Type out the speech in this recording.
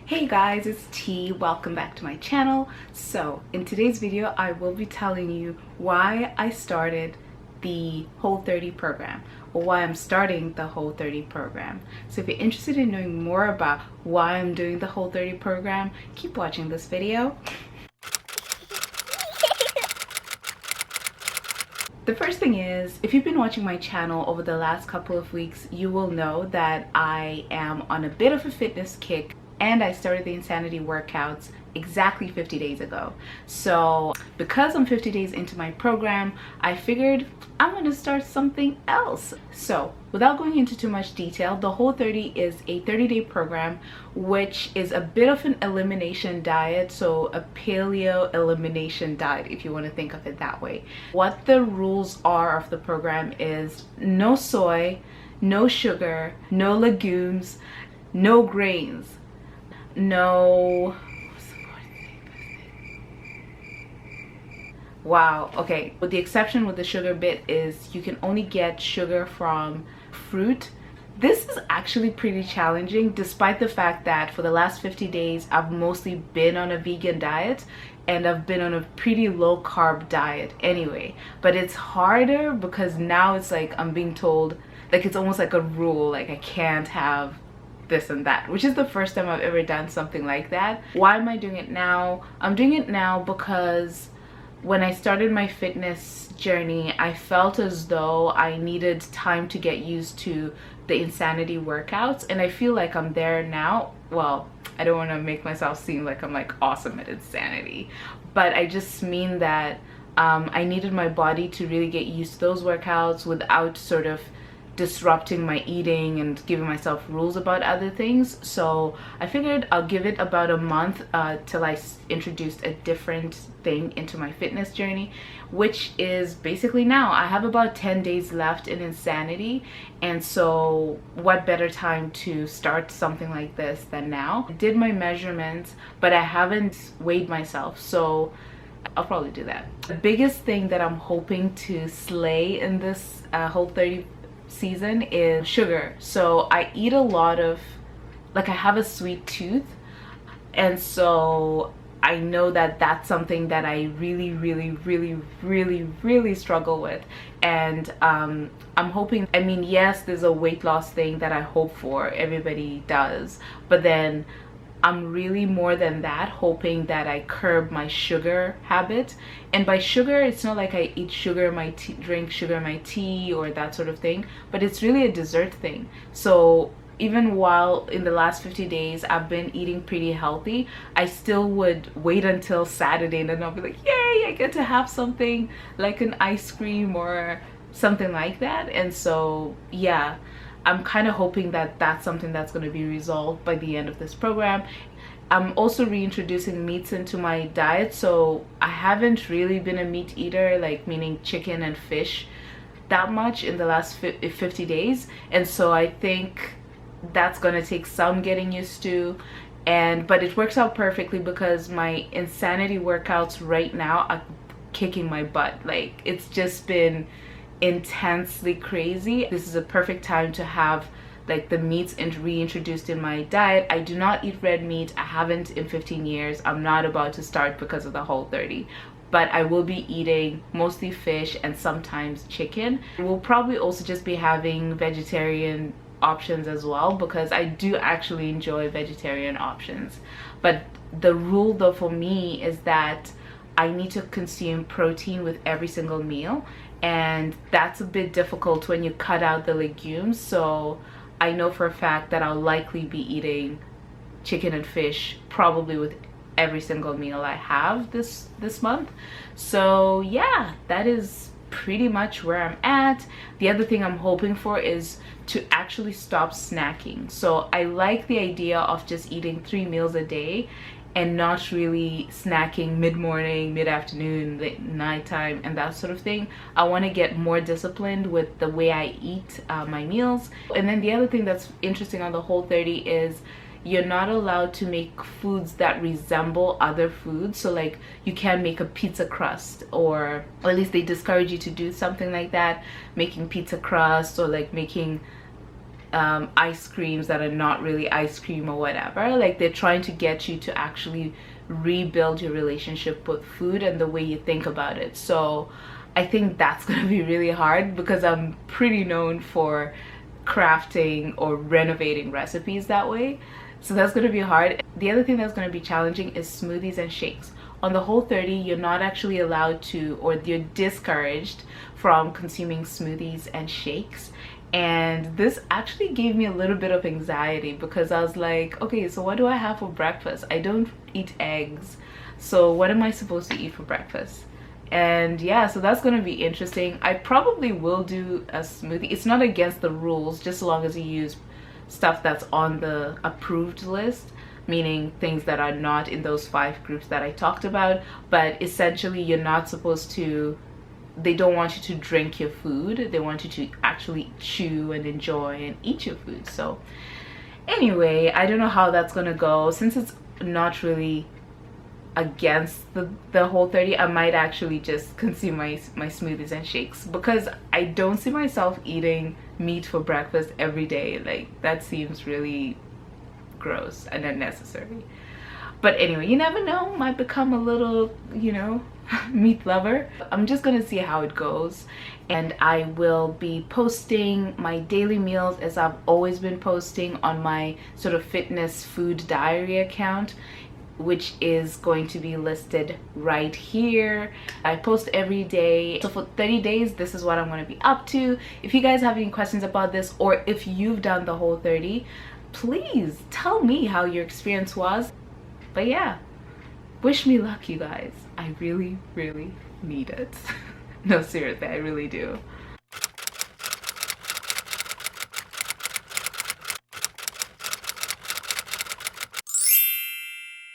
Hey guys, it's T. Welcome back to my channel. So in today's video, I will be telling you why I started the Whole30 program, or why I'm starting the Whole30 program. So if you're interested in knowing more about why I'm doing the Whole30 program, keep watching this video. The first thing is, if you've been watching my channel over the last couple of weeks, you will know that I am on a bit of a fitness kick, and I started the Insanity workouts exactly 50 days ago. So because I'm 50 days into my program, I figured I'm gonna start something else. So without going into too much detail, the Whole30 is a 30-day program, which is a bit of an elimination diet, so a paleo elimination diet, if you want to think of it that way. What the rules are of the program is no soy, no sugar, no legumes, no grains, no, wow, okay, with the exception with the sugar bit is you can only get sugar from fruit. This is actually pretty challenging, despite the fact that for the last 50 days I've mostly been on a vegan diet and I've been on a pretty low carb diet anyway. But it's harder because now it's like I'm being told, like it's almost like a rule, like I can't have this and that, which is the first time I've ever done something like that. Why am I doing it now? I'm doing it now because when I started my fitness journey, I felt as though I needed time to get used to the Insanity workouts, and I feel like I'm there now. Well, I don't want to make myself seem like I'm like awesome at Insanity, but I just mean that I needed my body to really get used to those workouts without sort of disrupting my eating and giving myself rules about other things. So I figured I'll give it about a month till I introduced a different thing into my fitness journey, which is basically now. I have about 10 days left in Insanity, and so what better time to start something like this than now. I did my measurements, but I haven't weighed myself, so I'll probably do that. The biggest thing that I'm hoping to slay in this Whole30 season is sugar. So I eat a lot of, like, I have a sweet tooth, and so I know that that's something that I really struggle with. And I'm hoping, I mean, yes, there's a weight loss thing that I hope for, everybody does, but then I'm really more than that hoping that I curb my sugar habit. And by sugar, it's not like I eat sugar in my tea, drink sugar in my tea or that sort of thing, but it's really a dessert thing. So even while in the last 50 days I've been eating pretty healthy, I still would wait until Saturday and then I'll be like, yay, I get to have something like an ice cream or something like that. And so yeah, I'm kind of hoping that that's something that's going to be resolved by the end of this program. I'm also reintroducing meats into my diet, so I haven't really been a meat eater, like meaning chicken and fish, that much in the last 50 days, and so I think that's going to take some getting used to. But it works out perfectly because my Insanity workouts right now are kicking my butt. Like, it's just been intensely crazy. This is a perfect time to have like the meats reintroduced in my diet. I do not eat red meat. I haven't in 15 years. I'm not about to start because of the Whole30, but I will be eating mostly fish and sometimes chicken. We'll probably also just be having vegetarian options as well, because I do actually enjoy vegetarian options. But the rule though for me is that I need to consume protein with every single meal, and that's a bit difficult when you cut out the legumes. So I know for a fact that I'll likely be eating chicken and fish probably with every single meal I have this month. So yeah, that is pretty much where I'm at. The other thing I'm hoping for is to actually stop snacking. So I like the idea of just eating 3 meals a day and not really snacking mid-morning, mid-afternoon, late nighttime, and that sort of thing. I want to get more disciplined with the way I eat my meals. And then the other thing that's interesting on the Whole30 is you're not allowed to make foods that resemble other foods. So like you can't make a pizza crust, or at least they discourage you to do something like that, making pizza crust or like making ice creams that are not really ice cream or whatever. Like, they're trying to get you to actually rebuild your relationship with food and the way you think about it. So I think that's gonna be really hard, because I'm pretty known for crafting or renovating recipes that way. So that's gonna be hard. The other thing that's gonna be challenging is smoothies and shakes. On the Whole30, you're not actually allowed to, or you're discouraged from consuming smoothies and shakes. And this actually gave me a little bit of anxiety, because I was like, okay, so what do I have for breakfast? I don't eat eggs, so what am I supposed to eat for breakfast? And yeah, so that's going to be interesting. I probably will do a smoothie. It's not against the rules, just as long as you use stuff that's on the approved list, meaning things that are not in those 5 groups that I talked about. But essentially, you're not supposed to, they don't want you to drink your food. They want you to actually chew and enjoy and eat your food. So anyway, I don't know how that's gonna go. Since it's not really against the Whole30, I might actually just consume my smoothies and shakes, because I don't see myself eating meat for breakfast every day. Like, that seems really gross and unnecessary. But anyway, you never know, might become a little, you know, meat lover. I'm just gonna see how it goes, and I will be posting my daily meals as I've always been posting on my sort of fitness food diary account, which is going to be listed right here. I post every day. So for 30 days, this is what I'm going to be up to. If you guys have any questions about this, or if you've done the Whole30, please tell me how your experience was. But yeah, wish me luck, you guys. I really, really need it. No, seriously, I really do.